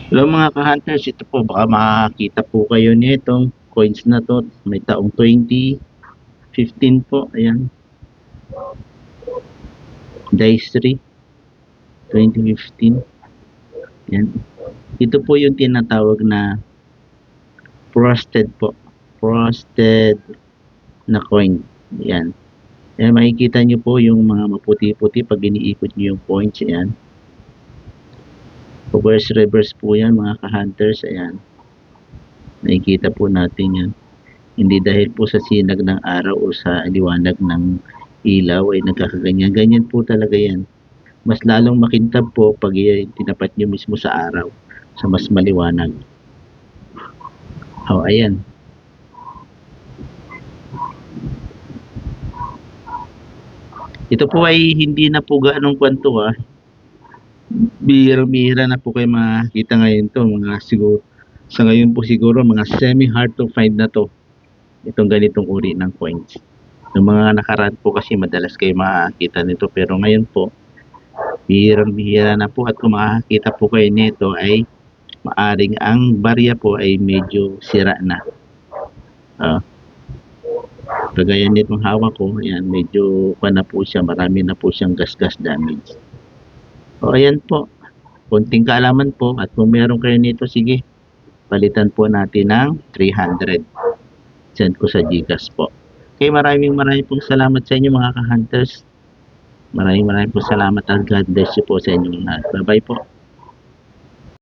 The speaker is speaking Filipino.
Hello mga ka-hunters, ito po baka makakita po kayo nitong coins na to. May taong 2015 po, ayan. Dice 3, 2015. Ayan. Ito po yung tinatawag na frosted po. Frosted na coin. Ayan. Ayan, makikita nyo po yung mga maputi-puti pag iniikot nyo yung coins. Ayan. Reverse po yan mga ka-hunters. Ayan. Nakikita po natin yan. Hindi dahil po sa sinag ng araw o sa liwanag ng ilaw ay nagkakaganyan. Ganyan po talaga yan. Mas lalong makintab po pag tinapat nyo mismo sa araw, sa mas maliwanag. Oh, ayan. Ito po ay hindi na po gaanong kwento Bihira-bihira na po kayo makita ngayon to. Sa ngayon po siguro mga semi-hard to find na to. Itong ganitong uri ng coins. Yung mga nakaraan po kasi madalas kayo makakita nito, pero ngayon po bihirang-bihira na po, at kung makakita po kayo nito ay maaring ang barya po ay medyo sira na. Kagaya nitong hawak ko, ayan, medyo na po siya, marami na po siyang gas-gas damage. O ayan po, konting kaalaman po, at kung meron kayo nito, sige, palitan po natin ng 300. Send ko sa Gcash po. Okay, maraming pong salamat sa inyo mga ka-hunters. Maraming pong salamat, at God bless you po sa inyong lahat. Bye-bye po.